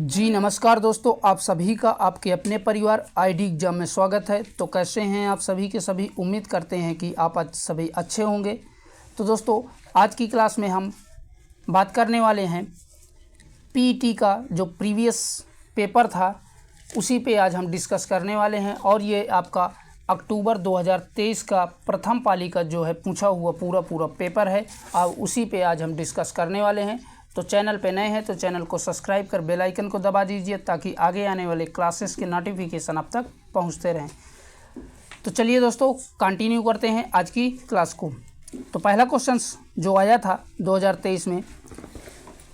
जी नमस्कार दोस्तों, आप सभी का आपके अपने परिवार आईडी एग्जाम में स्वागत है। तो कैसे हैं आप सभी के सभी? उम्मीद करते हैं कि आप आज सभी अच्छे होंगे। तो दोस्तों, आज की क्लास में हम बात करने वाले हैं पीईटी का जो प्रीवियस पेपर था उसी पे आज हम डिस्कस करने वाले हैं। और ये आपका अक्टूबर 2023 का प्रथम पाली का जो है पूछा हुआ पूरा पेपर है, और उसी पे आज हम डिस्कस करने वाले हैं। तो चैनल पे नए हैं तो चैनल को सब्सक्राइब कर बेल आइकन को दबा दीजिए ताकि आगे आने वाले क्लासेस के नोटिफिकेशन आप तक पहुंचते रहें। तो चलिए दोस्तों, कंटिन्यू करते हैं आज की क्लास को। तो पहला क्वेश्चन जो आया था 2023 में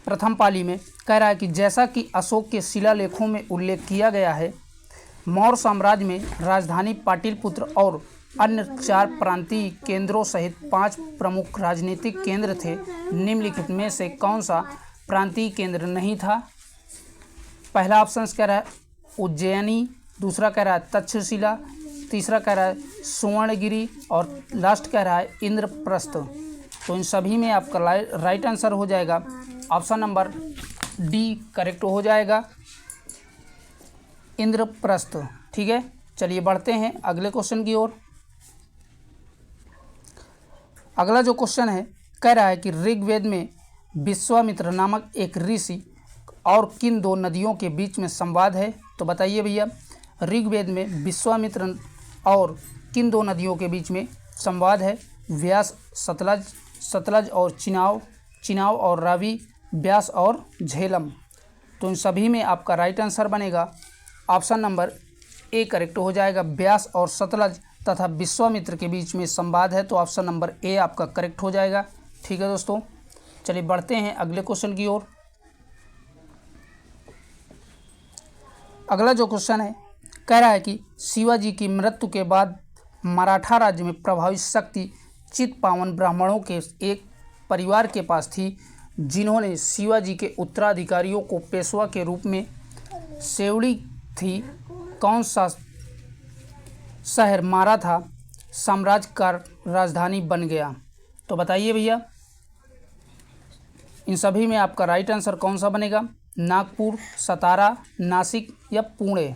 प्रथम पाली में, कह रहा है कि जैसा कि अशोक के शिलालेखों में उल्लेख किया गया है, मौर्य साम्राज्य में राजधानी पाटलिपुत्र और अन्य 4 प्रांतीय केंद्रों सहित 5 प्रमुख राजनीतिक केंद्र थे। निम्नलिखित में से कौन सा प्रांतीय केंद्र नहीं था? पहला ऑप्शन कह रहा है उज्जैनी, दूसरा कह रहा है तक्षशिला, तीसरा कह रहा है सुवर्णगिरी और लास्ट कह रहा है इंद्रप्रस्थ। तो इन सभी में आपका राइट आंसर हो जाएगा ऑप्शन नंबर डी करेक्ट हो जाएगा, इंद्रप्रस्थ। ठीक है, चलिए बढ़ते हैं अगले क्वेश्चन की ओर। अगला जो क्वेश्चन है, कह रहा है कि ऋग्वेद में विश्वामित्र नामक एक ऋषि और किन 2 नदियों के बीच में संवाद है? तो बताइए भैया, ऋग्वेद में विश्वामित्र और किन 2 नदियों के बीच में संवाद है? व्यास सतलज और चिनाब और रावी, व्यास और झेलम। तो इन सभी में आपका राइट आंसर बनेगा ऑप्शन नंबर ए करेक्ट हो जाएगा। व्यास और सतलज तथा विश्वामित्र के बीच में संवाद है, तो ऑप्शन नंबर ए आपका करेक्ट हो जाएगा। ठीक है दोस्तों, चलिए बढ़ते हैं अगले क्वेश्चन की ओर। अगला जो क्वेश्चन है, कह रहा है कि शिवाजी की मृत्यु के बाद मराठा राज्य में प्रभावित शक्ति चित्पावन ब्राह्मणों के एक परिवार के पास थी, जिन्होंने शिवाजी के उत्तराधिकारियों को पेशवा के रूप में सेवड़ी थी। कौन सा शहर मराठा साम्राज्य का राजधानी बन गया? तो बताइए भैया, इन सभी में आपका राइट आंसर कौन सा बनेगा? नागपुर, सतारा, नासिक या पुणे?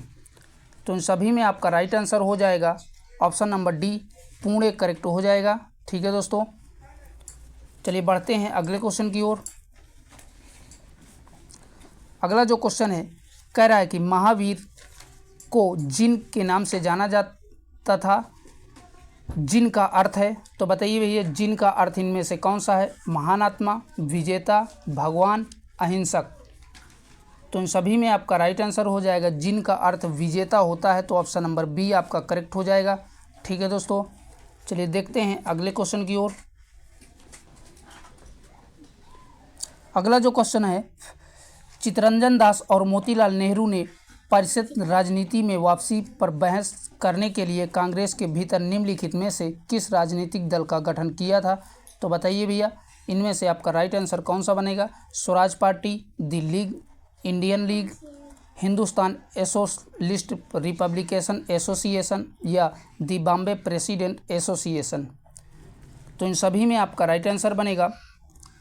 तो इन सभी में आपका राइट आंसर हो जाएगा option number D, Pune correct हो जाएगा। ठीक है दोस्तों, चलिए बढ़ते हैं अगले क्वेश्चन की ओर। अगला जो क्वेश्चन है, कह रहा है कि महावीर को जिन के नाम से जाना जाता था, जिन का अर्थ है? तो बताइए भैया, जिन का अर्थ इनमें से कौन सा है? महान आत्मा, विजेता, भगवान, अहिंसक? तो इन सभी में आपका राइट आंसर हो जाएगा जिन का अर्थ विजेता होता है, तो ऑप्शन नंबर बी आपका करेक्ट हो जाएगा। ठीक है दोस्तों, चलिए देखते हैं अगले क्वेश्चन की ओर। अगला जो क्वेश्चन है, चित्तरंजन दास और मोतीलाल नेहरू ने परिषद राजनीति में वापसी पर बहस करने के लिए कांग्रेस के भीतर निम्नलिखित में से किस राजनीतिक दल का गठन किया था? तो बताइए भैया, इनमें से आपका राइट आंसर कौन सा बनेगा? Swaraj party, the league, Indian league, Hindustan socialist republication association या द बॉम्बे प्रेसिडेंट एसोसिएशन? तो इन सभी में आपका राइट आंसर बनेगा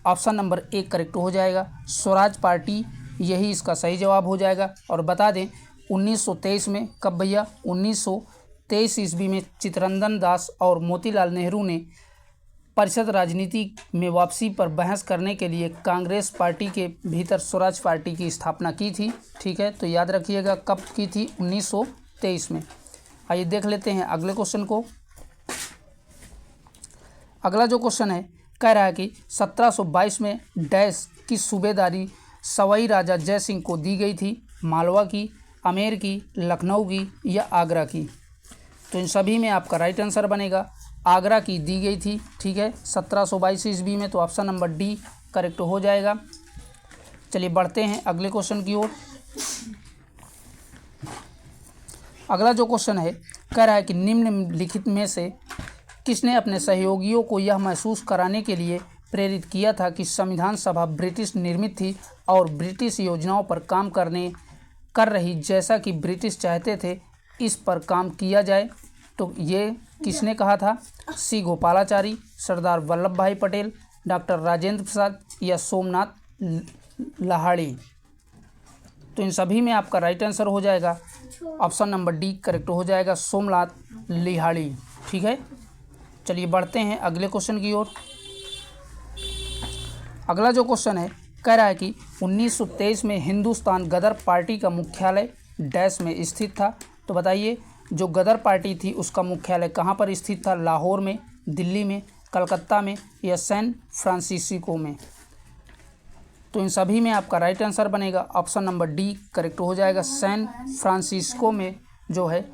ऑप्शन नंबर ए करेक्ट हो जाएगा, स्वराज पार्टी, यही इसका सही जवाब हो जाएगा। और बता दें 1923 में, कब भैया? 1923 ईस्वी में चित्तरंजन दास और मोतीलाल नेहरू ने परिषद राजनीति में वापसी पर बहस करने के लिए कांग्रेस पार्टी के भीतर स्वराज पार्टी की स्थापना की थी। ठीक है, तो याद रखिएगा कब की थी? 1923 में। आइए देख लेते हैं अगले क्वेश्चन को। अगला जो क्वेश्चन है, कह रहा है कि 1722 में डैश की सूबेदारी सवाई राजा जय सिंह को दी गई थी? मालवा की, आमेर की, लखनऊ की या आगरा की? तो इन सभी में आपका राइट आंसर बनेगा आगरा की दी गई थी। ठीक है, 1722 ईस्वी में, तो ऑप्शन नंबर डी करेक्ट हो जाएगा। चलिए बढ़ते हैं अगले क्वेश्चन की ओर। अगला जो क्वेश्चन है, कह रहा है कि निम्नलिखित में से किसने अपने सहयोगियों को यह महसूस कराने के लिए प्रेरित किया था कि संविधान सभा ब्रिटिश निर्मित थी और ब्रिटिश योजनाओं पर काम कर रही, जैसा कि ब्रिटिश चाहते थे इस पर काम किया जाए? तो ये किसने कहा था? सी गोपालाचारी, सरदार वल्लभ भाई पटेल, डॉक्टर राजेंद्र प्रसाद या सोमनाथ लहाड़ी। तो इन सभी में आपका राइट आंसर हो जाएगा ऑप्शन नंबर डी करेक्ट हो जाएगा, सोमनाथ लिहाड़ी। ठीक है, चलिए बढ़ते हैं अगले क्वेश्चन की ओर। अगला जो क्वेश्चन है कह रहा है कि 1923 में हिंदुस्तान गदर पार्टी का मुख्यालय डैश में स्थित था। तो बताइए जो गदर पार्टी थी उसका मुख्यालय कहाँ पर स्थित था? लाहौर में, दिल्ली में, कलकत्ता में या सैन फ्रांसिस्को में? तो इन सभी में आपका राइट आंसर बनेगा ऑप्शन नंबर डी करेक्ट हो जाएगा, सैन फ्रांसिस्को में जो है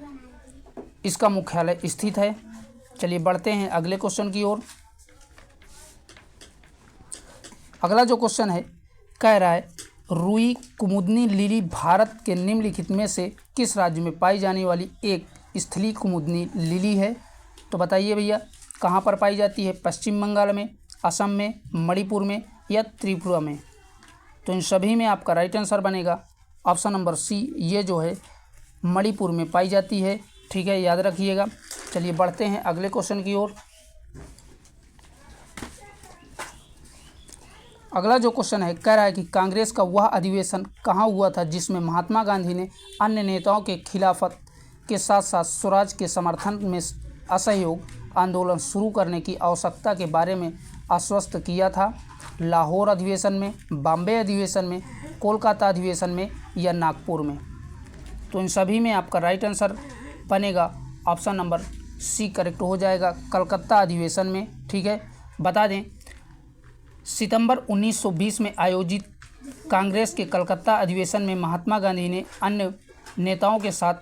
इसका मुख्यालय स्थित है। चलिए बढ़ते हैं अगले क्वेश्चन की ओर। अगला जो क्वेश्चन है कह रहा है रुई कुमुदनी लिली भारत के निम्नलिखित में से किस राज्य में पाई जाने वाली एक स्थलीय कुमुदनी लिली है? तो बताइए भैया कहाँ पर पाई जाती है? पश्चिम बंगाल में, असम में, मणिपुर में या त्रिपुरा में? तो इन सभी में आपका राइट आंसर बनेगा ऑप्शन नंबर सी, ये जो है मणिपुर में पाई जाती है। ठीक है, याद रखिएगा। चलिए बढ़ते हैं अगले क्वेश्चन की ओर। अगला जो क्वेश्चन है कह रहा है कि कांग्रेस का वह अधिवेशन कहाँ हुआ था जिसमें महात्मा गांधी ने अन्य नेताओं के खिलाफत के साथ साथ स्वराज के समर्थन में असहयोग आंदोलन शुरू करने की आवश्यकता के बारे में आश्वस्त किया था? लाहौर अधिवेशन में, बॉम्बे अधिवेशन में, कोलकाता अधिवेशन में या नागपुर में? तो इन सभी में आपका राइट आंसर बनेगा ऑप्शन नंबर सी करेक्ट हो जाएगा, कलकत्ता अधिवेशन में। ठीक है, बता दें सितंबर 1920 में आयोजित कांग्रेस के कलकत्ता अधिवेशन में महात्मा गांधी ने अन्य नेताओं के साथ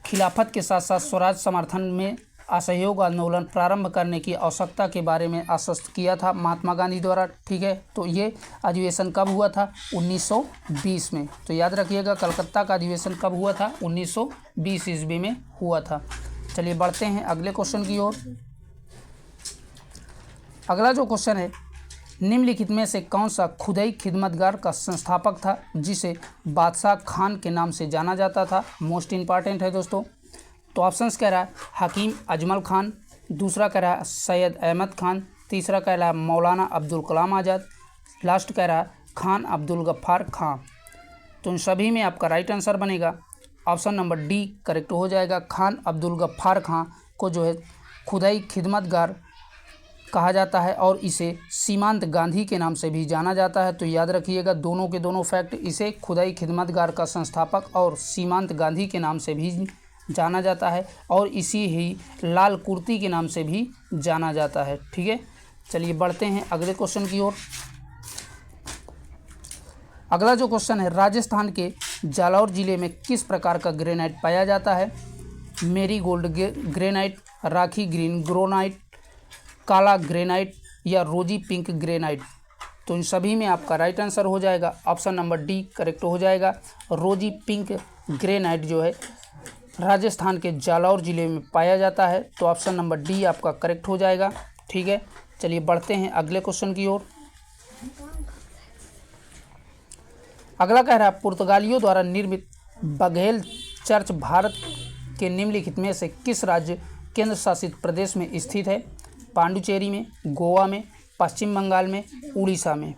खिलाफत के साथ साथ स्वराज समर्थन में असहयोग आंदोलन प्रारंभ करने की आवश्यकता के बारे में आश्वस्त किया था महात्मा गांधी द्वारा। ठीक है, तो ये अधिवेशन कब हुआ था? 1920 में। तो याद रखिएगा कलकत्ता का अधिवेशन कब हुआ था? 1920 ईस्वी में हुआ था। चलिए बढ़ते हैं अगले क्वेश्चन की ओर। अगला जो क्वेश्चन है निम्नलिखित में से कौन सा खुदाई खिदमतगार का संस्थापक था जिसे बादशाह खान के नाम से जाना जाता था? मोस्ट इंपॉर्टेंट है दोस्तों। तो ऑप्शंस कह रहा है हकीम अजमल खान, दूसरा कह रहा है सैयद अहमद खान, तीसरा कह रहा है मौलाना अब्दुल कलाम आज़ाद, लास्ट कह रहा है खान अब्दुल गफ्फार खां। तो इन सभी में आपका राइट आंसर बनेगा ऑप्शन नंबर डी करेक्ट हो जाएगा, खान अब्दुल गफ्फार खां को जो है खुदाई खिदमतगार कहा जाता है और इसे सीमांत गांधी के नाम से भी जाना जाता है। तो याद रखिएगा दोनों के दोनों फैक्ट, इसे खुदाई खिदमतगार का संस्थापक और सीमांत गांधी के नाम से भी जाना जाता है और इसी ही लाल कुर्ती के नाम से भी जाना जाता है। ठीक है, चलिए बढ़ते हैं अगले क्वेश्चन की ओर। अगला जो क्वेश्चन है राजस्थान के जालौर जिले में किस प्रकार का ग्रेनाइट पाया जाता है? मेरी गोल्ड ग्रेनाइट, राखी ग्रीन ग्रेनाइट, काला ग्रेनाइट या रोजी पिंक ग्रेनाइट? तो इन सभी में आपका राइट आंसर हो जाएगा ऑप्शन नंबर डी करेक्ट हो जाएगा, रोजी पिंक ग्रेनाइट जो है राजस्थान के जालौर जिले में पाया जाता है। तो ऑप्शन नंबर डी आपका करेक्ट हो जाएगा। ठीक है, चलिए बढ़ते हैं अगले क्वेश्चन की ओर। अगला कह रहा है पुर्तगालियों द्वारा निर्मित बघेल चर्च भारत के निम्नलिखित में से किस राज्य केंद्र शासित प्रदेश में स्थित है? पांडुचेरी में, गोवा में, पश्चिम बंगाल में, उड़ीसा में?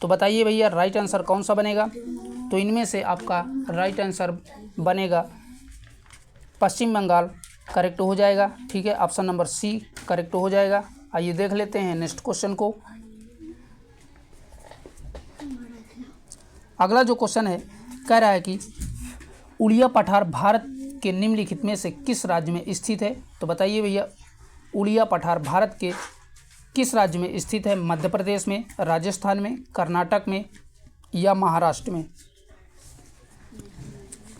तो बताइए भैया राइट आंसर कौन सा बनेगा? तो इनमें से आपका राइट आंसर बनेगा पश्चिम बंगाल करेक्ट हो जाएगा। ठीक है, ऑप्शन नंबर सी करेक्ट हो जाएगा। आइए देख लेते हैं नेक्स्ट क्वेश्चन को। अगला जो क्वेश्चन है कह रहा है कि उड़िया पठार भारत के निम्नलिखित में से किस राज्य में स्थित है? तो बताइए भैया उड़िया पठार भारत के किस राज्य में स्थित है? मध्य प्रदेश में, राजस्थान में, कर्नाटक में या महाराष्ट्र में?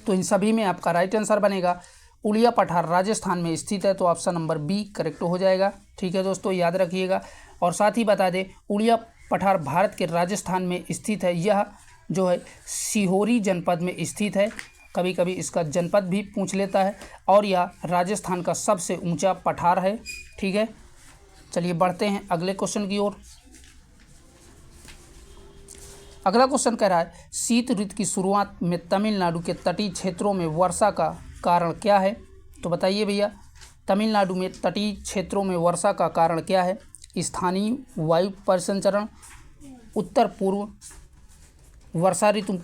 तो इन सभी में आपका राइट आंसर बनेगा उड़िया पठार राजस्थान में स्थित है। तो ऑप्शन नंबर बी करेक्ट हो जाएगा। ठीक है दोस्तों, याद रखिएगा। और साथ ही बता दें उड़िया पठार भारत के राजस्थान में स्थित है। यह जो है सिहोरी जनपद में स्थित है, कभी कभी इसका जनपद भी पूछ लेता है, और यह राजस्थान का सबसे ऊंचा पठार है। ठीक है, चलिए बढ़ते हैं अगले क्वेश्चन की ओर। अगला क्वेश्चन कह रहा है शीत ऋतु की शुरुआत में तमिलनाडु के तटीय क्षेत्रों में वर्षा का कारण क्या है? तो बताइए भैया तमिलनाडु में तटीय क्षेत्रों में वर्षा का कारण क्या है? स्थानीय वायु परिसंचरण, उत्तर पूर्व वर्षा ऋतु,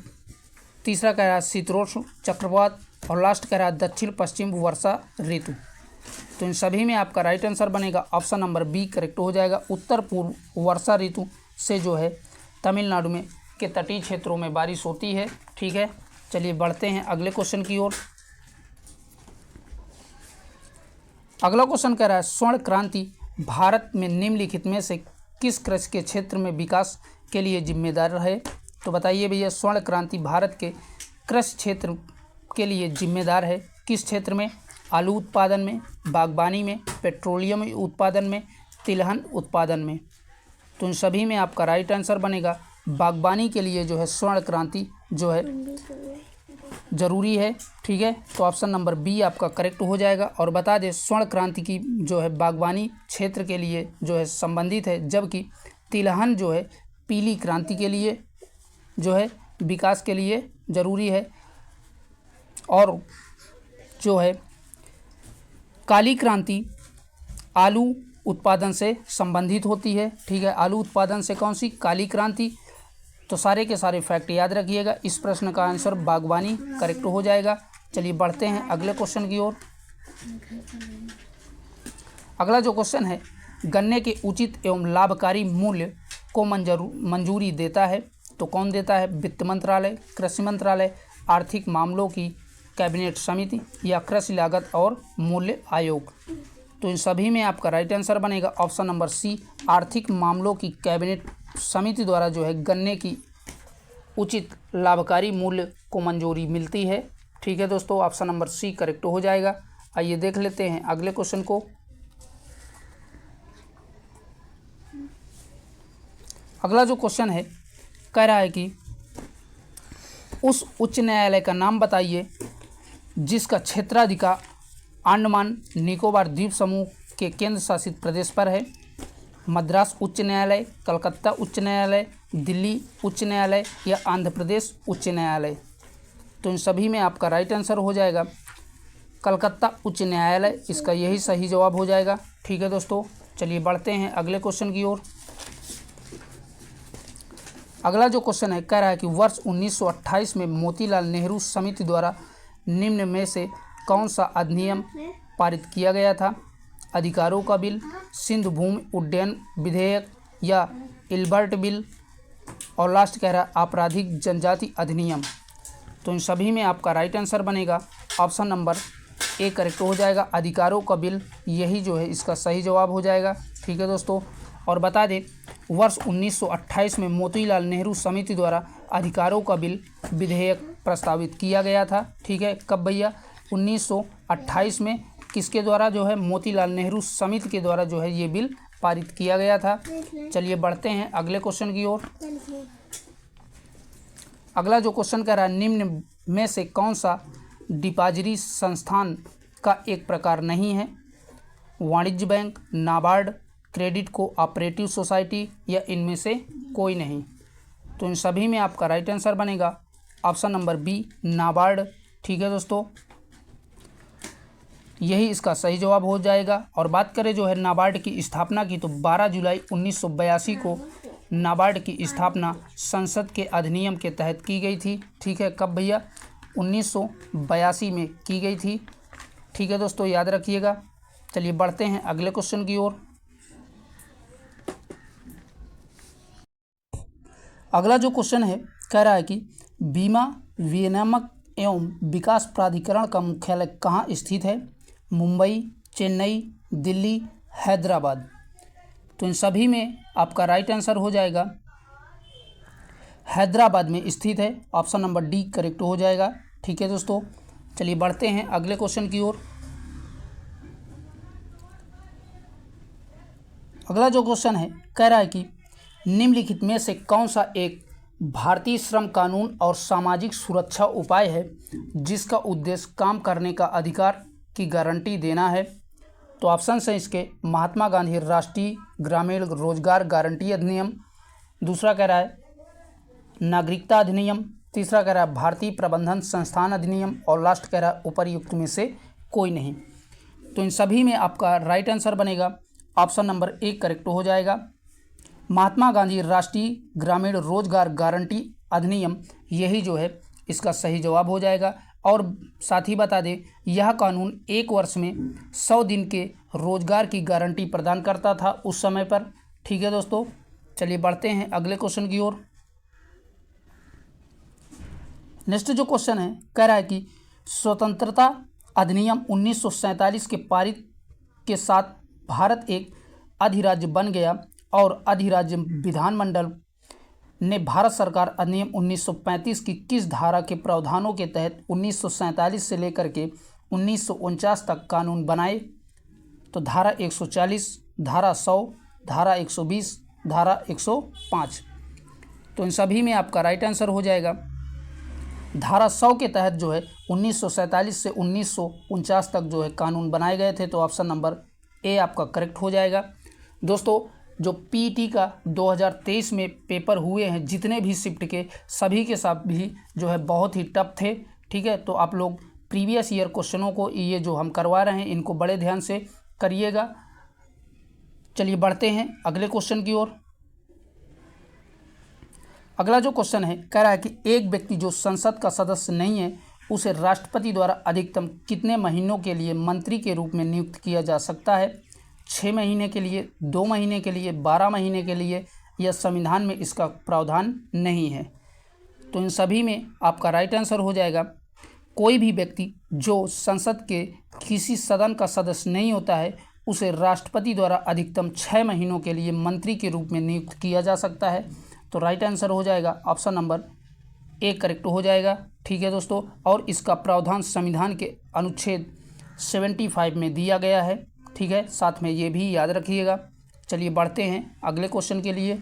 तीसरा कह रहा है शीतोष्ण चक्रवात, और लास्ट कह रहा है दक्षिण पश्चिम वर्षा ऋतु। तो इन सभी में आपका राइट आंसर बनेगा ऑप्शन नंबर बी करेक्ट हो जाएगा। उत्तर पूर्व वर्षा ऋतु से जो है तमिलनाडु में के तटीय क्षेत्रों में बारिश होती है। ठीक है, चलिए बढ़ते हैं अगले क्वेश्चन की ओर। अगला क्वेश्चन कह रहा है स्वर्ण क्रांति भारत में निम्नलिखित में से किस कृषि के क्षेत्र में विकास के लिए जिम्मेदार रहे? तो बताइए भैया, स्वर्ण क्रांति भारत के कृषि क्षेत्र के लिए जिम्मेदार है किस क्षेत्र में? आलू उत्पादन में, बागवानी में, पेट्रोलियम उत्पादन में, तिलहन उत्पादन में। तो इन सभी में आपका राइट आंसर बनेगा बागवानी के लिए जो है स्वर्ण क्रांति जो है ज़रूरी है। ठीक है, तो ऑप्शन नंबर बी आपका करेक्ट हो जाएगा। और बता दें स्वर्ण क्रांति की जो है बागवानी क्षेत्र के लिए जो है संबंधित है, जबकि तिलहन जो है पीली क्रांति के लिए जो है विकास के लिए ज़रूरी है, और जो है काली क्रांति आलू उत्पादन से संबंधित होती है। ठीक है, आलू उत्पादन से कौन सी? काली क्रांति। तो सारे के सारे फैक्ट याद रखिएगा। इस प्रश्न का आंसर बागवानी करेक्ट हो जाएगा। चलिए बढ़ते हैं अगले क्वेश्चन की ओर। अगला जो क्वेश्चन है, गन्ने के उचित एवं लाभकारी मूल्य को मंजूरी देता है तो कौन देता है? वित्त मंत्रालय, कृषि मंत्रालय, आर्थिक मामलों की कैबिनेट समिति, या कृषि लागत और मूल्य आयोग। तो इन सभी में आपका राइट आंसर बनेगा ऑप्शन नंबर सी, आर्थिक मामलों की कैबिनेट समिति द्वारा जो है गन्ने की उचित लाभकारी मूल्य को मंजूरी मिलती है। ठीक है दोस्तों, ऑप्शन नंबर सी करेक्ट हो जाएगा। आइए देख लेते हैं अगले क्वेश्चन को। अगला जो क्वेश्चन है कह रहा है कि उस उच्च न्यायालय का नाम बताइए जिसका क्षेत्राधिकार अंडमान निकोबार द्वीप समूह के केंद्र शासित प्रदेश पर है। मद्रास उच्च न्यायालय, कलकत्ता उच्च न्यायालय, दिल्ली उच्च न्यायालय, या आंध्र प्रदेश उच्च न्यायालय। तो इन सभी में आपका राइट आंसर हो जाएगा कलकत्ता उच्च न्यायालय, इसका यही सही जवाब हो जाएगा। ठीक है दोस्तों, चलिए बढ़ते हैं अगले क्वेश्चन की ओर। अगला जो क्वेश्चन है कह रहा है कि वर्ष 1928 में मोतीलाल नेहरू समिति द्वारा निम्न में से कौन सा अधिनियम पारित किया गया था? अधिकारों का बिल, सिंधु भूमि उड्डयन विधेयक, या इल्बर्ट बिल, और लास्ट कह रहा है आपराधिक जनजाति अधिनियम। तो इन सभी में आपका राइट आंसर बनेगा ऑप्शन नंबर ए करेक्ट हो जाएगा, अधिकारों का बिल, यही जो है इसका सही जवाब हो जाएगा। ठीक है दोस्तों, और बता दें वर्ष 1928 में मोतीलाल नेहरू समिति द्वारा अधिकारों का बिल विधेयक प्रस्तावित किया गया था। ठीक है, कब भैया? 1928 में किसके द्वारा जो है? मोतीलाल नेहरू समिति के द्वारा जो है ये बिल पारित किया गया था। चलिए बढ़ते हैं अगले क्वेश्चन की ओर। अगला जो क्वेश्चन कह रहा है निम्न में से कौन सा डिपॉजिटरी संस्थान का एक प्रकार नहीं है? वाणिज्य bank, NABARD, credit cooperative society, या इनमें से कोई नहीं। तो इन सभी में आपका राइट आंसर बनेगा ऑप्शन नंबर बी, नाबार्ड। ठीक है दोस्तों, यही इसका सही जवाब हो जाएगा। और बात करें जो है नाबार्ड की स्थापना की, तो 12 जुलाई 1982 को नाबार्ड की स्थापना संसद के अधिनियम के तहत की गई थी। ठीक है, कब भैया? 1982 में की गई थी। ठीक है दोस्तों, याद रखिएगा। चलिए बढ़ते हैं अगले क्वेश्चन की ओर। अगला जो क्वेश्चन है कह रहा है कि बीमा विनियामक एवं विकास प्राधिकरण का मुख्यालय कहाँ स्थित है? मुंबई, चेन्नई, दिल्ली, हैदराबाद। तो इन सभी में आपका राइट आंसर हो जाएगा हैदराबाद में स्थित है, ऑप्शन नंबर डी करेक्ट हो जाएगा। ठीक है दोस्तों, चलिए बढ़ते हैं अगले क्वेश्चन की ओर। अगला जो क्वेश्चन है कह रहा है कि निम्नलिखित में से कौन सा एक भारतीय श्रम कानून और सामाजिक सुरक्षा उपाय है जिसका उद्देश्य काम करने का अधिकार की गारंटी देना है? तो ऑप्शन है इसके महात्मा गांधी राष्ट्रीय ग्रामीण रोजगार गारंटी अधिनियम, दूसरा कह रहा है नागरिकता अधिनियम, तीसरा कह रहा है भारतीय प्रबंधन संस्थान अधिनियम, और लास्ट कह रहा है उपर्युक्त में से कोई नहीं। तो इन सभी में आपका राइट आंसर बनेगा ऑप्शन नंबर ए करेक्ट हो जाएगा। महात्मा गांधी राष्ट्रीय ग्रामीण रोजगार गारंटी अधिनियम, यही जो है इसका सही जवाब हो जाएगा। और साथ ही बता दें, यह कानून 1 वर्ष में 100 दिन के रोजगार की गारंटी प्रदान करता था उस समय पर। ठीक है दोस्तों, चलिए बढ़ते हैं अगले क्वेश्चन की ओर। नेक्स्ट जो क्वेश्चन है, कह रहा है कि स्वतंत्रता अधिनियम 1947 के पारित के साथ भारत एक अधिराज्य बन गया और अधिराज्य विधानमंडल ने भारत सरकार अधिनियम 1935 की किस धारा के प्रावधानों के तहत 1947 से लेकर के 1949 तक कानून बनाए? तो धारा 140, धारा 100, धारा 120, धारा 105। तो इन सभी में आपका राइट आंसर हो जाएगा धारा 100 के तहत जो है 1947 से 1949 तक जो है कानून बनाए गए थे। तो ऑप्शन नंबर ए आपका करेक्ट हो जाएगा। दोस्तों, जो पीटी का 2023 में पेपर हुए हैं, जितने भी शिफ्ट के सभी के सभी जो है बहुत ही टफ थे। ठीक है, तो आप लोग प्रीवियस ईयर क्वेश्चनों को ये जो हम करवा रहे हैं इनको बड़े ध्यान से करिएगा। चलिए बढ़ते हैं अगले क्वेश्चन की ओर। अगला जो क्वेश्चन है, कह रहा है कि एक व्यक्ति जो संसद का सदस्य नहीं है उसे राष्ट्रपति द्वारा अधिकतम कितने महीनों के लिए मंत्री के रूप में नियुक्त किया जा सकता है? 6 महीने के लिए, 2 महीने के लिए, 12 महीने के लिए, या संविधान में इसका प्रावधान नहीं है? तो इन सभी में आपका राइट आंसर हो जाएगा कोई भी व्यक्ति जो संसद के किसी सदन का सदस्य नहीं होता है उसे राष्ट्रपति द्वारा अधिकतम 6 महीनों के लिए मंत्री के रूप में नियुक्त किया जा सकता है। तो राइट आंसर हो जाएगा ऑप्शन नंबर ए करेक्ट हो जाएगा। ठीक है दोस्तों, और इसका प्रावधान संविधान के अनुच्छेद 75 में दिया गया है। ठीक है, साथ में ये भी याद रखिएगा। चलिए बढ़ते हैं अगले क्वेश्चन के लिए।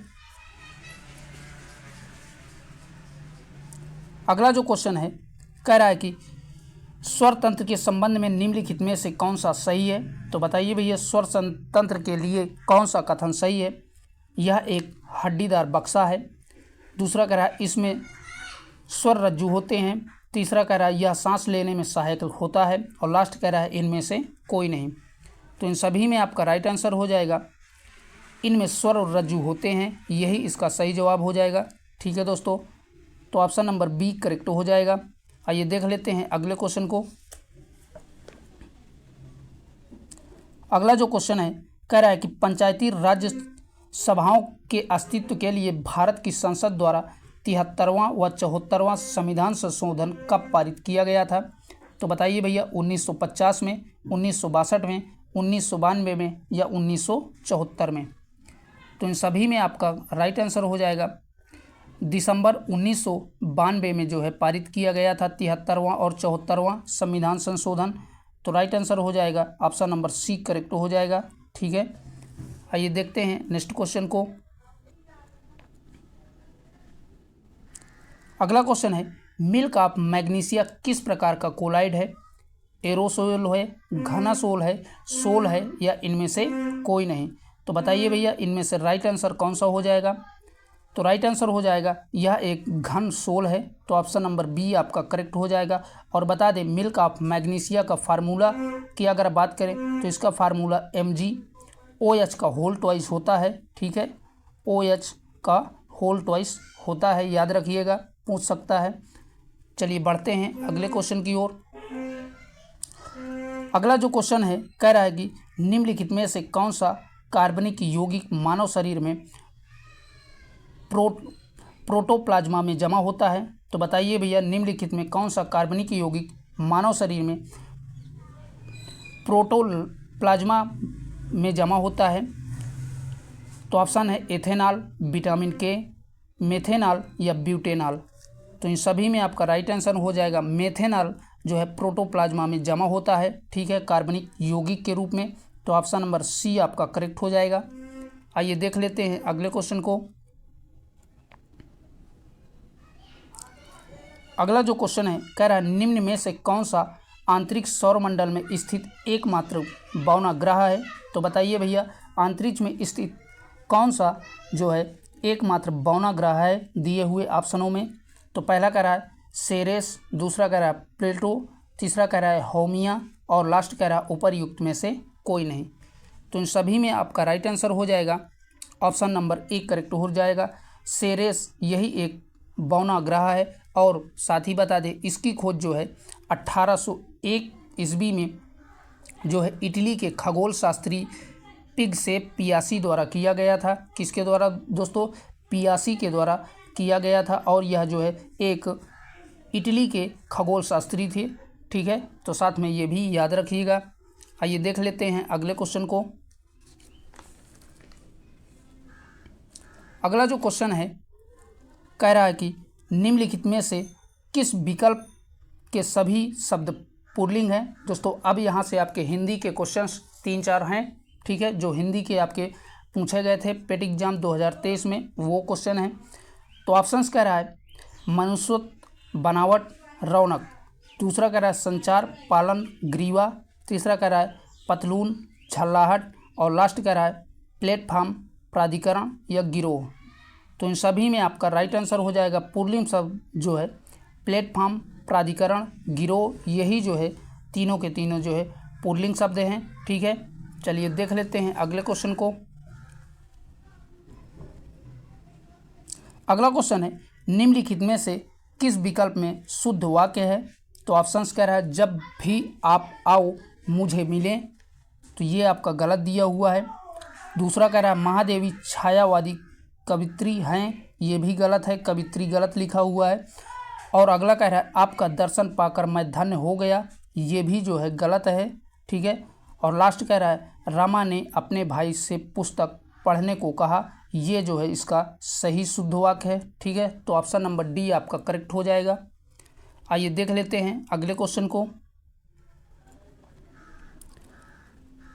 अगला जो क्वेश्चन है, कह रहा है कि स्वर तंत्र के संबंध में निम्नलिखित में से कौन सा सही है? तो बताइए भैया, स्वर तंत्र के लिए कौन सा कथन सही है? यह एक हड्डीदार बक्सा है। दूसरा कह रहा है इसमें स्वर रज्जु होते हैं। तीसरा कह रहा है यह सांस लेने में सहायक होता है। और लास्ट कह रहा है इनमें से कोई नहीं। तो इन सभी में आपका राइट आंसर हो जाएगा इनमें स्वर और रज्जु होते हैं, यही इसका सही जवाब हो जाएगा। ठीक है दोस्तों, तो ऑप्शन नंबर बी करेक्ट हो जाएगा। आइए देख लेते हैं अगले क्वेश्चन को। अगला जो क्वेश्चन है, कह रहा है कि पंचायती राज्य सभाओं के अस्तित्व के लिए भारत की संसद द्वारा 73वां व 74वां संविधान संशोधन कब पारित किया गया था? तो बताइए भैया, 1950 में, 1962 में, 1992 में, या 1974 में? तो इन सभी में आपका राइट आंसर हो जाएगा दिसंबर 1992 में जो है पारित किया गया था 73वां और 74वां संविधान संशोधन। तो राइट आंसर हो जाएगा ऑप्शन नंबर सी करेक्ट हो जाएगा। ठीक है, आइए देखते हैं नेक्स्ट क्वेश्चन को। अगला क्वेश्चन है, मिल्क ऑफ मैग्नीशिया किस प्रकार का कोलाइड है? एरोसोल है, घना सोल है, सोल है, या इनमें से कोई नहीं? तो बताइए भैया, इनमें से राइट आंसर कौन सा हो जाएगा? तो राइट आंसर हो जाएगा यह एक घन सोल है। तो ऑप्शन नंबर बी आपका करेक्ट हो जाएगा। और बता दें, मिल्क ऑफ मैग्नीशिया का फार्मूला की अगर बात करें तो इसका फार्मूला MgOH का होल ट्वाइस होता है। ठीक है, OH का होल ट्वाइस होता है, याद रखिएगा, पूछ सकता है। चलिए बढ़ते हैं अगले क्वेश्चन की ओर। अगला जो क्वेश्चन है, कह रहा है कि निम्नलिखित में से कौन सा कार्बनिक यौगिक मानव शरीर में प्रोटोप्लाज्मा में जमा होता है? तो बताइए भैया, निम्नलिखित में कौन सा कार्बनिक यौगिक मानव शरीर में प्रोटोप्लाज्मा में जमा होता है? तो ऑप्शन है एथेनॉल, विटामिन के, मेथेनॉल, या ब्यूटेनॉल। तो इन सभी में आपका राइट आंसर हो जाएगा मेथेनॉल जो है प्रोटोप्लाज्मा में जमा होता है। ठीक है, कार्बनिक यौगिक के रूप में। तो ऑप्शन नंबर सी आपका करेक्ट हो जाएगा। आइए देख लेते हैं अगले क्वेश्चन को। अगला जो क्वेश्चन है, कह रहा है निम्न में से कौन सा आंतरिक सौरमंडल में स्थित एकमात्र बौना ग्रह है? तो बताइए भैया, अंतरिक्ष में स्थित कौन सा जो है एकमात्र बौना ग्रह है दिए हुए ऑप्शनों में? तो पहला कह रहा है सेरेस, दूसरा कह रहा है प्लेटो, तीसरा कह रहा है होमिया, और लास्ट कह रहा है उपर्युक्त में से कोई नहीं। तो इन सभी में आपका राइट आंसर हो जाएगा ऑप्शन नंबर 1 करेक्ट हो जाएगा। सेरेस यही एक बौना ग्रह है और साथ ही बता दें इसकी खोज जो है 1801 ईस्वी में जो है इटली के खगोल शास्त्री पिग पियासी द्वारा किया गया था। किसके द्वारा दोस्तों? पियासी के द्वारा किया गया था और यह जो है एक इटली के खगोल शास्त्री थे। ठीक है, तो साथ में ये भी याद रखिएगा। आइए देख लेते हैं अगले क्वेश्चन को। अगला जो क्वेश्चन है कह रहा है कि निम्नलिखित में से किस विकल्प के सभी शब्द पुल्लिंग हैं। दोस्तों अब यहाँ से आपके हिंदी के क्वेश्चंस 3-4 हैं। ठीक है, जो हिंदी के आपके पूछे गए थे पेट एग्जाम 2023 में, वो क्वेश्चन है। तो ऑप्शंस कह रहा है मनुष्यत्व, बनावट, रौनक। दूसरा कह रहा है संचार, पालन, ग्रीवा। तीसरा कह रहा है पतलून, झल्लाहट। और लास्ट कह रहा है प्लेटफॉर्म, प्राधिकरण या गिरोह। तो इन सभी में आपका राइट आंसर हो जाएगा पुल्लिंग शब्द जो है प्लेटफॉर्म, प्राधिकरण, गिरोह। यही जो है तीनों के तीनों जो है पुल्लिंग शब्द हैं। ठीक है, चलिए देख लेते हैं अगले क्वेश्चन को। अगला क्वेश्चन है निम्नलिखित में से किस विकल्प में शुद्ध वाक्य है। तो ऑप्शंस कह रहा है जब भी आप आओ मुझे मिलें, तो ये आपका गलत दिया हुआ है। दूसरा कह रहा है महादेवी छायावादी कवित्री हैं, ये भी गलत है, कवित्री गलत लिखा हुआ है। और अगला कह रहा है आपका दर्शन पाकर मैं धन्य हो गया, ये भी जो है गलत है। ठीक है, और लास्ट कह रहा है रामा ने अपने भाई से पुस्तक पढ़ने को कहा, ये जो है इसका सही शुद्ध वाक्य है। ठीक है, तो ऑप्शन नंबर डी आपका करेक्ट हो जाएगा। आइए देख लेते हैं अगले क्वेश्चन को।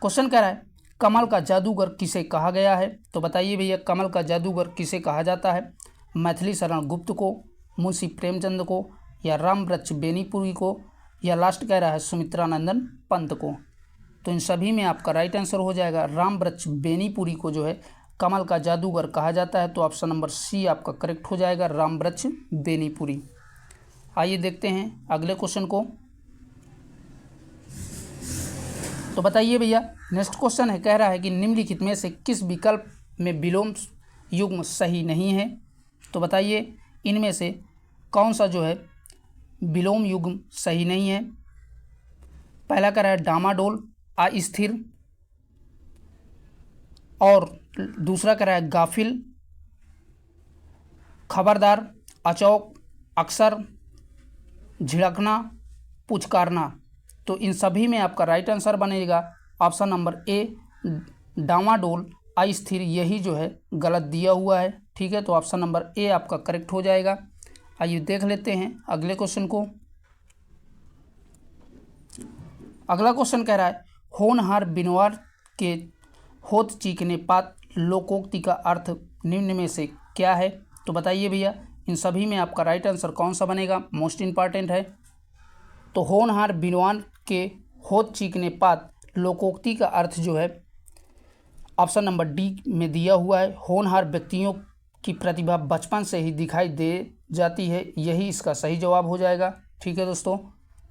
क्वेश्चन कह रहा है कमल का जादूगर किसे कहा गया है। तो बताइए भैया कमल का जादूगर किसे कहा जाता है। मैथिली शरण गुप्त को, मुंशी प्रेमचंद को, या राम वृक्ष बेनीपुरी को, या लास्ट कह रहा है सुमित्रानंदन पंत को। तो इन सभी में आपका राइट आंसर हो जाएगा राम वृक्ष बेनीपुरी को जो है कमल का जादूगर कहा जाता है। तो ऑप्शन नंबर सी आपका करेक्ट हो जाएगा, राम वृक्ष बेनीपुरी। आइए देखते हैं अगले क्वेश्चन को। तो बताइए भैया नेक्स्ट क्वेश्चन है कह रहा है कि निम्नलिखित में से किस विकल्प में विलोम युग्म सही नहीं है। तो बताइए इनमें से कौन सा जो है विलोम युग्म सही नहीं है। पहला कह रहा है डामाडोल, अस्थिर। और दूसरा कह रहा है गाफिल, खबरदार, अचौक, अक्सर, झिड़कना, पुचकारना। तो इन सभी में आपका राइट आंसर बनेगा ऑप्शन नंबर ए डामाडोल, अस्थिर, यही जो है गलत दिया हुआ है। ठीक है, तो ऑप्शन नंबर ए आपका करेक्ट हो जाएगा। आइए देख लेते हैं अगले क्वेश्चन को। अगला क्वेश्चन कह रहा है होनहार बिनवार के होत चीकने पात लोकोक्ति का अर्थ निम्न में से क्या है। तो बताइए भैया इन सभी में आपका राइट आंसर कौन सा बनेगा, मोस्ट इंपॉर्टेंट है। तो होनहार बिनवार के होत चीकने पात लोकोक्ति का अर्थ जो है ऑप्शन नंबर डी में दिया हुआ है। होनहार व्यक्तियों की प्रतिभा बचपन से ही दिखाई दे जाती है, यही इसका सही जवाब हो जाएगा। ठीक है दोस्तों,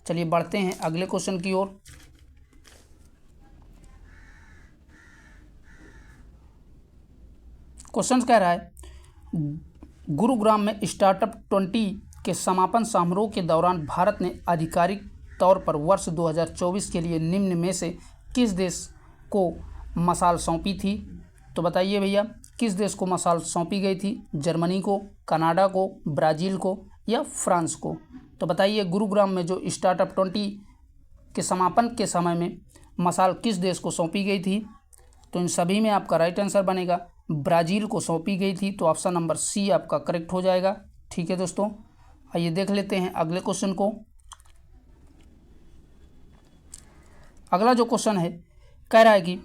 चलिए बढ़ते हैं अगले क्वेश्चन की ओर। क्वेश्चन कह रहा है गुरुग्राम में स्टार्टअप 20 के समापन समारोह के दौरान भारत ने आधिकारिक तौर पर वर्ष 2024 के लिए निम्न में से किस देश को मशाल सौंपी थी। तो बताइए भैया किस देश को मशाल सौंपी गई थी, जर्मनी को, कनाडा को, ब्राज़ील को, या फ्रांस को। तो बताइए गुरुग्राम में जो स्टार्टअप 20 के समापन के समय में मशाल किस देश को सौंपी गई थी। तो इन सभी में आपका राइट आंसर बनेगा ब्राज़ील को सौंपी गई थी। तो ऑप्शन नंबर सी आपका करेक्ट हो जाएगा। ठीक है दोस्तों, आइए देख लेते हैं अगले क्वेश्चन को। अगला जो क्वेश्चन है कह रहा है कि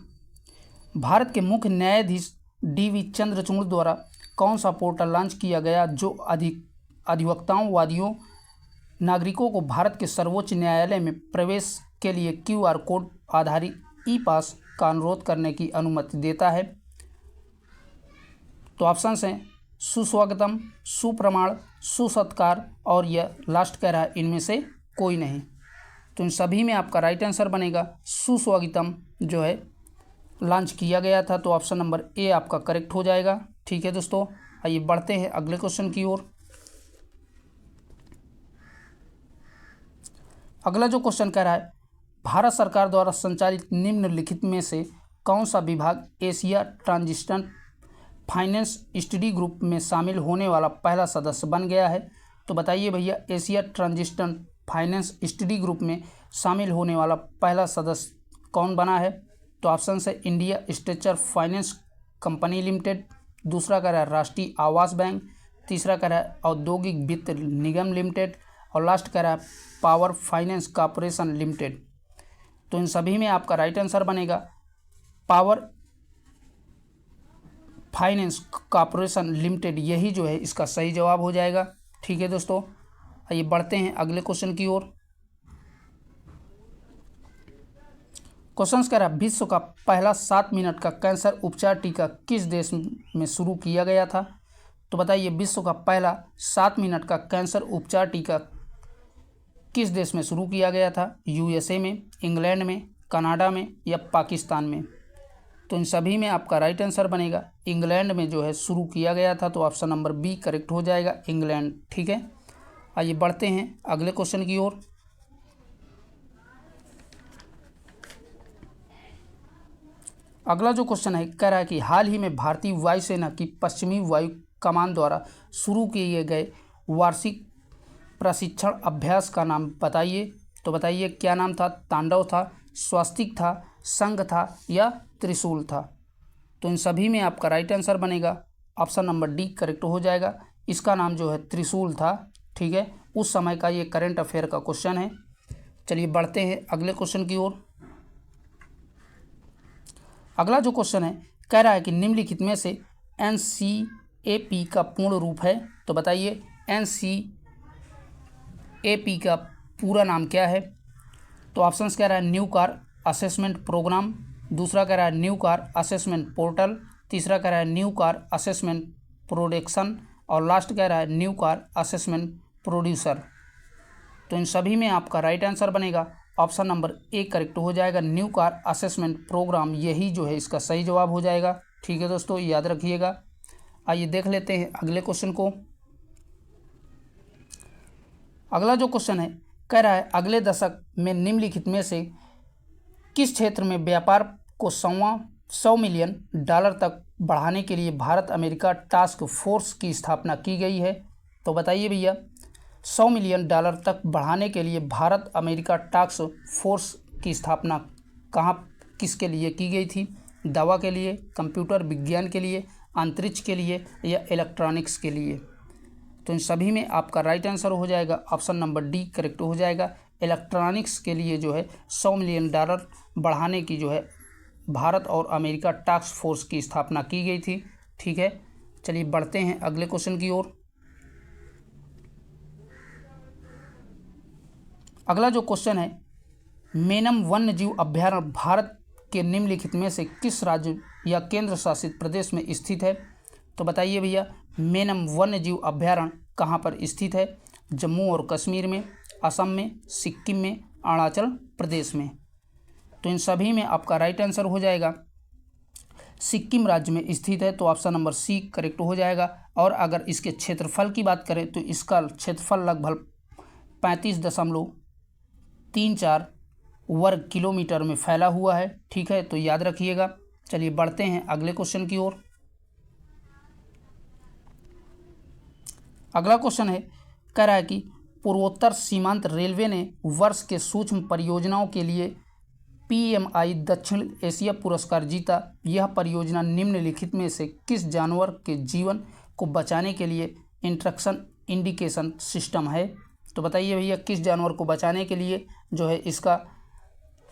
भारत के मुख्य न्यायाधीश डी.वी. चंद्रचूड़ द्वारा कौन सा पोर्टल लॉन्च किया गया जो अधिवक्ताओं, वादियों, नागरिकों को भारत के सर्वोच्च न्यायालय में प्रवेश के लिए QR कोड आधारित ई-पास का अनुरोध करने की अनुमति देता है। तो ऑप्शंस हैं सुस्वागतम, सुप्रमाण, सुसत्कार, और यह लास्ट कह रहा है इनमें से कोई नहीं। तो इन सभी में आपका राइट आंसर बनेगा सुस्वागतम जो है लॉन्च किया गया था। तो ऑप्शन नंबर ए आपका करेक्ट हो जाएगा। ठीक है दोस्तों, आइए बढ़ते हैं अगले क्वेश्चन की ओर। अगला जो क्वेश्चन कह रहा है, भारत सरकार द्वारा संचालित निम्नलिखित में से कौन सा विभाग Asia transition finance study group में शामिल होने वाला पहला सदस्य बन गया है? तो बताइए भैया, Asia transition finance study group में शामिल होने वाला पहला सदस्य कौन बना है? तो ऑप्शन है India structure finance company limited, दूसरा कह रहा है राष्ट्रीय आवास बैंक, तीसरा कह रहा है औद्योगिक वित्त निगम लिमिटेड, और लास्ट कह रहा है पावर फाइनेंस कॉरपोरेशन लिमिटेड। तो इन सभी में आपका राइट आंसर बनेगा पावर फाइनेंस कॉरपोरेशन लिमिटेड, यही जो है इसका सही जवाब हो जाएगा। ठीक है दोस्तों, आइए बढ़ते हैं अगले क्वेश्चन की ओर। क्वेश्चन कह रहा है, विश्व का पहला 7 मिनट का कैंसर उपचार टीका किस देश में शुरू किया गया था? तो बताइए, विश्व का पहला 7 मिनट का कैंसर उपचार टीका किस देश में शुरू किया गया था? यूएसए में, इंग्लैंड में, कनाडा में या पाकिस्तान में? तो इन सभी में आपका राइट आंसर बनेगा इंग्लैंड में जो है शुरू किया गया था। तो ऑप्शन नंबर बी करेक्ट हो जाएगा, इंग्लैंड। ठीक है, आइए बढ़ते हैं अगले क्वेश्चन की ओर। अगला जो क्वेश्चन है, कह रहा है कि हाल ही में भारतीय वायुसेना की पश्चिमी वायु कमान द्वारा शुरू किए गए वार्षिक प्रशिक्षण अभ्यास का नाम बताइए। तो बताइए, क्या नाम था? तांडव था, स्वस्तिक था, संघ था या त्रिशूल था? तो इन सभी में आपका राइट आंसर बनेगा ऑप्शन नंबर डी करेक्ट हो जाएगा। इसका नाम जो है त्रिशूल था। ठीक है, उस समय का ये करंट अफेयर का क्वेश्चन है। चलिए बढ़ते हैं अगले क्वेश्चन की ओर। अगला जो क्वेश्चन है, कह रहा है कि निम्नलिखित में से एनसीएपी का पूर्ण रूप है? तो बताइए, एनसीएपी का पूरा नाम क्या है? तो ऑप्शंस कह रहा है न्यू कार असेसमेंट प्रोग्राम, दूसरा कह रहा है न्यू कार असेसमेंट पोर्टल, तीसरा कह रहा है न्यू कार असेसमेंट प्रोडक्शन, और लास्ट कह रहा है न्यू कार असेसमेंट प्रोड्यूसर। तो इन सभी में आपका राइट आंसर बनेगा ऑप्शन नंबर ए करेक्ट हो जाएगा, न्यू कार असेसमेंट प्रोग्राम, यही जो है इसका सही जवाब हो जाएगा। ठीक है दोस्तों, याद रखिएगा। आइए देख लेते हैं अगले क्वेश्चन को। अगला जो क्वेश्चन है, कह रहा है अगले दशक में निम्नलिखित में से किस क्षेत्र में व्यापार को 100 मिलियन डॉलर तक बढ़ाने के लिए भारत अमेरिका टास्क फोर्स की स्थापना की गई है? तो बताइए भैया, 100 मिलियन डॉलर तक बढ़ाने के लिए भारत अमेरिका टास्क फोर्स की स्थापना कहाँ किसके लिए की गई थी? दवा के लिए, कंप्यूटर विज्ञान के लिए, अंतरिक्ष के लिए या इलेक्ट्रॉनिक्स के लिए? तो इन सभी में आपका राइट आंसर हो जाएगा ऑप्शन नंबर डी करेक्ट हो जाएगा। इलेक्ट्रॉनिक्स के लिए जो है 100 मिलियन डॉलर बढ़ाने की जो है भारत और अमेरिका टास्क फोर्स की स्थापना की गई थी। ठीक है, चलिए बढ़ते हैं अगले क्वेश्चन की ओर। अगला जो क्वेश्चन है, मेनम वन्यजीव अभ्यारण्य भारत के निम्नलिखित में से किस राज्य या केंद्र शासित प्रदेश में स्थित है? तो बताइए भैया, मेनम वन्यजीव अभ्यारण्य कहाँ पर स्थित है? जम्मू और कश्मीर में, असम में, सिक्किम में, अरुणाचल प्रदेश में? तो इन सभी में आपका राइट आंसर हो जाएगा सिक्किम राज्य में स्थित है। तो ऑप्शन नंबर सी करेक्ट हो जाएगा। और अगर इसके क्षेत्रफल की बात करें तो इसका क्षेत्रफल लगभग 35.34 वर्ग किलोमीटर में फैला हुआ है। ठीक है, तो याद रखिएगा। चलिए बढ़ते हैं अगले क्वेश्चन की ओर। अगला क्वेश्चन है, कह रहा है कि पूर्वोत्तर सीमांत रेलवे ने वर्ष के सूक्ष्म परियोजनाओं के लिए PMI दक्षिण एशिया पुरस्कार जीता। यह परियोजना निम्नलिखित में से किस जानवर के जीवन को बचाने के लिए इंट्रक्शन इंडिकेशन सिस्टम है? तो बताइए भैया, किस जानवर को बचाने के लिए जो है इसका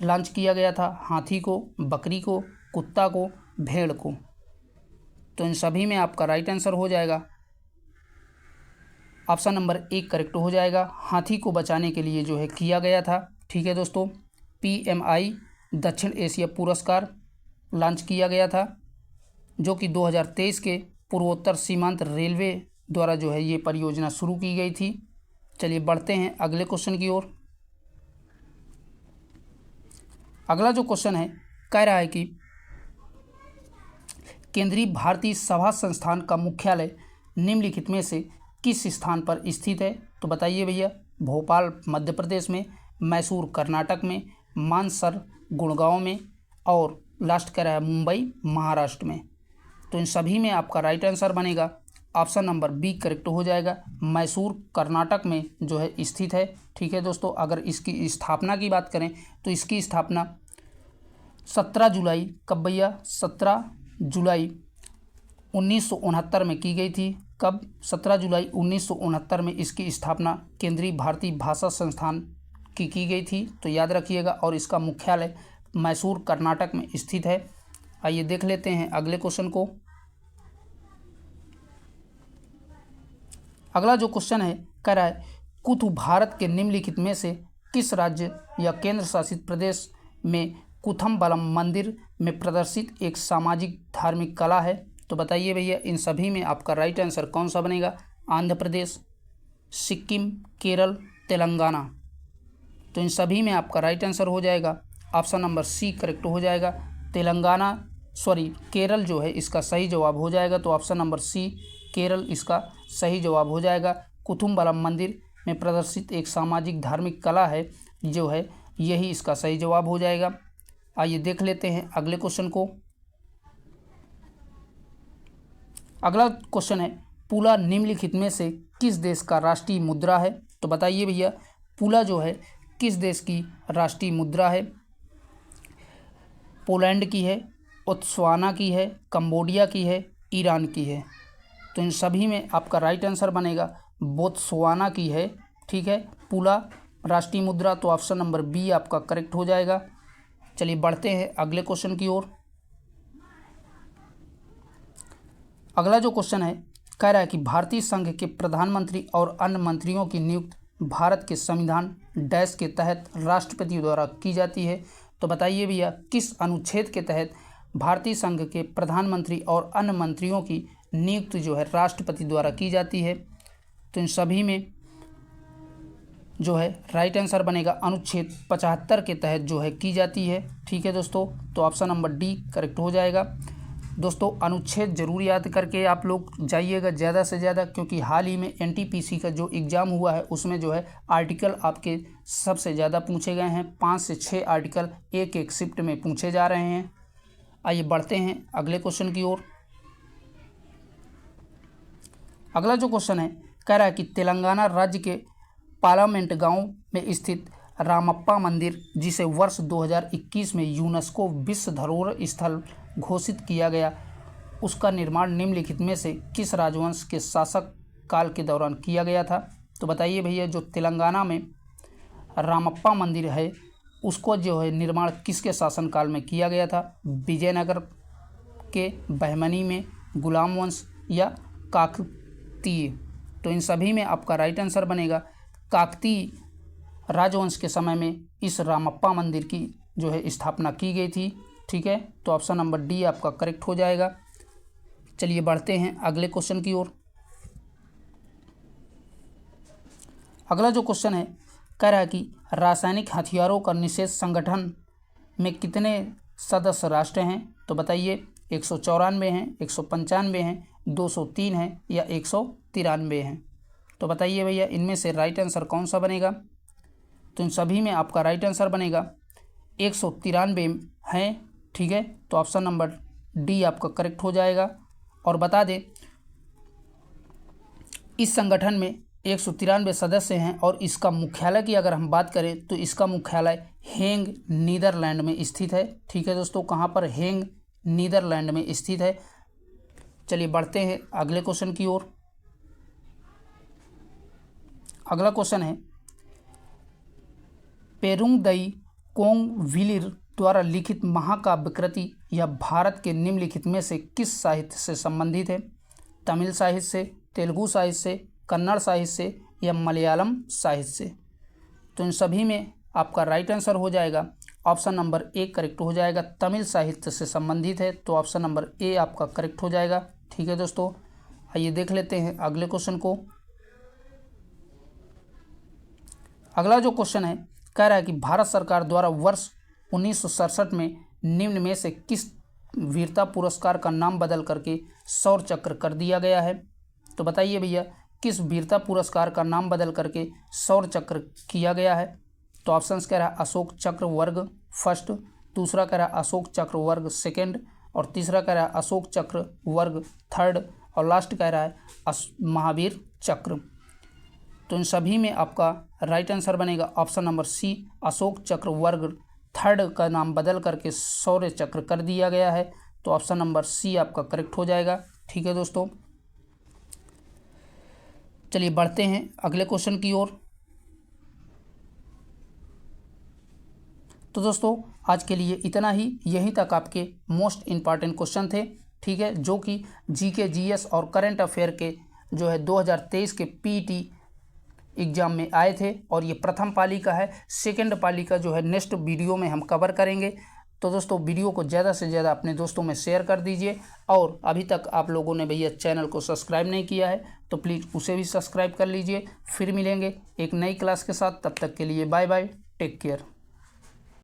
लॉन्च किया गया था? हाथी को, बकरी को, कुत्ता को, भेड़ को? तो इन सभी में आपका राइट आंसर हो जाएगा ऑप्शन नंबर ए करेक्ट हो जाएगा। हाथी को बचाने के लिए जो है किया गया था। ठीक है दोस्तों, PMI दक्षिण एशिया पुरस्कार लॉन्च किया गया था, जो कि 2023 के पूर्वोत्तर सीमांत रेलवे द्वारा जो है ये परियोजना शुरू की गई थी। चलिए बढ़ते हैं अगले क्वेश्चन की ओर। अगला जो क्वेश्चन है, कह रहा है कि केंद्रीय भारतीय सभा संस्थान का मुख्यालय निम्नलिखित में से किस स्थान पर स्थित है? तो बताइए भैया। भोपाल मध्य प्रदेश में, मैसूर कर्नाटक में, मानसर गुड़गांव में, और लास्ट कह रहा है मुंबई महाराष्ट्र में। तो इन सभी में आपका राइट आंसर बनेगा ऑप्शन नंबर बी करेक्ट हो जाएगा। मैसूर कर्नाटक में जो है स्थित है। ठीक है दोस्तों, अगर इसकी स्थापना की बात करें तो इसकी स्थापना 17 जुलाई कब भैया? 17 जुलाई 1969 में की गई थी। कब? 17 जुलाई 1969 में इसकी स्थापना केंद्रीय भारतीय भाषा संस्थान की गई थी। तो याद रखिएगा, और इसका मुख्यालय मैसूर कर्नाटक में स्थित है। आइए देख लेते हैं अगले क्वेश्चन को। अगला जो क्वेश्चन है कह रहा है कुतु भारत के निम्नलिखित में से किस राज्य या केंद्र शासित प्रदेश में कुथमबलम मंदिर में प्रदर्शित एक सामाजिक धार्मिक कला है? तो बताइए भैया, इन सभी में आपका राइट आंसर कौन सा बनेगा? आंध्र प्रदेश, सिक्किम, केरल, तेलंगाना। तो इन सभी में आपका राइट आंसर हो जाएगा ऑप्शन नंबर सी करेक्ट हो जाएगा। केरल जो है इसका सही जवाब हो जाएगा। तो ऑप्शन नंबर सी केरल इसका सही जवाब हो जाएगा। कुथुम्बलम मंदिर में प्रदर्शित एक सामाजिक धार्मिक कला है जो है, यही इसका सही जवाब हो जाएगा। आइए देख लेते हैं अगले क्वेश्चन को। अगला क्वेश्चन है पूला निम्नलिखित में से किस देश का राष्ट्रीय मुद्रा है? तो बताइए भैया, पूला जो है किस देश की राष्ट्रीय मुद्रा है? पोलैंड की है, बोत्सवाना की है, कंबोडिया की है, ईरान की है। तो इन सभी में आपका राइट आंसर बनेगा बोत्सवाना की है। ठीक है, पूला राष्ट्रीय मुद्रा। तो ऑप्शन नंबर बी आपका करेक्ट हो जाएगा। चलिए बढ़ते हैं अगले क्वेश्चन की ओर। अगला जो क्वेश्चन है कह रहा है कि भारतीय संघ के प्रधानमंत्री और अन्य मंत्रियों की नियुक्ति भारत के संविधान डैश के तहत राष्ट्रपति द्वारा की जाती है? तो बताइए भैया, किस अनुच्छेद के तहत भारतीय संघ के प्रधानमंत्री और अन्य मंत्रियों की नियुक्ति जो है राष्ट्रपति द्वारा की जाती है? तो इन सभी में जो है राइट आंसर बनेगा अनुच्छेद 75 के तहत जो है की जाती है। ठीक है दोस्तों, तो ऑप्शन नंबर डी करेक्ट हो जाएगा। दोस्तों अनुच्छेद जरूर याद करके आप लोग जाइएगा ज़्यादा से ज़्यादा, क्योंकि हाल ही में एनटीपीसी का जो एग्ज़ाम हुआ है उसमें जो है आर्टिकल आपके सबसे ज़्यादा पूछे गए हैं। 5 से 6 आर्टिकल एक एक शिफ्ट में पूछे जा रहे हैं। आइए बढ़ते हैं अगले क्वेश्चन की ओर। अगला जो क्वेश्चन है कह रहा है कि तेलंगाना राज्य के पार्लियामेंट गांव में स्थित रामप्पा मंदिर, जिसे वर्ष 2021 में यूनेस्को विश्व धरोहर स्थल घोषित किया गया, उसका निर्माण निम्नलिखित में से किस राजवंश के शासक काल के दौरान किया गया था? तो बताइए भैया, जो तेलंगाना में रामप्पा मंदिर है उसको जो है निर्माण किसके शासनकाल में किया गया था? विजयनगर के, बहमनी में, गुलाम वंश या काकतीय? तो इन सभी में आपका राइट आंसर बनेगा काकतीय राजवंश के समय में इस रामप्पा मंदिर की जो है स्थापना की गई थी। ठीक है, तो ऑप्शन नंबर डी आपका करेक्ट हो जाएगा। चलिए बढ़ते हैं अगले क्वेश्चन की ओर। अगला जो क्वेश्चन है कह रहा है कि रासायनिक हथियारों का निषेध संगठन में कितने सदस्य राष्ट्र हैं? तो बताइए, 194 हैं, 195 हैं, 203 हैं या 193 हैं? तो बताइए भैया, इनमें से राइट आंसर कौन सा बनेगा? तो इन सभी में आपका राइट आंसर बनेगा 193 हैं। ठीक है, तो ऑप्शन नंबर डी आपका करेक्ट हो जाएगा। और बता दें, इस संगठन में 193 सदस्य हैं और इसका मुख्यालय की अगर हम बात करें तो इसका मुख्यालय हेंग नीदरलैंड में स्थित है। ठीक है दोस्तों, कहाँ पर? हेंग नीदरलैंड में स्थित है। चलिए बढ़ते हैं अगले क्वेश्चन की ओर। अगला क्वेश्चन है पेरुंगदई कोंगविलिर द्वारा लिखित महाकाव्य कृति यह भारत के निम्नलिखित में से किस साहित्य से संबंधित है? तमिल साहित्य से, तेलुगु साहित्य से, कन्नड़ साहित्य से या मलयालम साहित्य से? तो इन सभी में आपका राइट आंसर हो जाएगा ऑप्शन नंबर ए करेक्ट हो जाएगा। तमिल साहित्य से संबंधित है, तो ऑप्शन नंबर ए आपका करेक्ट हो जाएगा। ठीक है दोस्तों, आइए देख लेते हैं अगले क्वेश्चन को। अगला जो क्वेश्चन है कह रहा है कि भारत सरकार द्वारा वर्ष 1967 में निम्न में से किस वीरता पुरस्कार का नाम बदल करके शौर्य चक्र कर दिया गया है? तो बताइए भैया, किस वीरता पुरस्कार का नाम बदल करके शौर्य चक्र किया गया है? तो ऑप्शंस कह रहा है अशोक चक्र वर्ग फर्स्ट, दूसरा कह रहा है अशोक चक्र वर्ग सेकंड, और तीसरा कह रहा है अशोक चक्र वर्ग थर्ड, और लास्ट कह रहा है महावीर चक्र। तो इन सभी में आपका राइट आंसर बनेगा ऑप्शन नंबर सी, अशोक चक्र वर्ग थर्ड का नाम बदल करके शौर्य चक्र कर दिया गया है। तो ऑप्शन नंबर सी आपका करेक्ट हो जाएगा। ठीक है दोस्तों, चलिए बढ़ते हैं अगले क्वेश्चन की ओर। तो दोस्तों आज के लिए इतना ही, यहीं तक आपके मोस्ट इम्पॉर्टेंट क्वेश्चन थे। ठीक है, जो कि जीके, जीएस और करंट अफेयर के जो है 2023 के पीटी एग्ज़ाम में आए थे, और ये प्रथम पाली का है। सेकंड पाली का जो है नेक्स्ट वीडियो में हम कवर करेंगे। तो दोस्तों वीडियो को ज़्यादा से ज़्यादा अपने दोस्तों में शेयर कर दीजिए, और अभी तक आप लोगों ने भैया चैनल को सब्सक्राइब नहीं किया है तो प्लीज़ उसे भी सब्सक्राइब कर लीजिए। फिर मिलेंगे एक नई क्लास के साथ, तब तक के लिए बाय बाय, टेक केयर।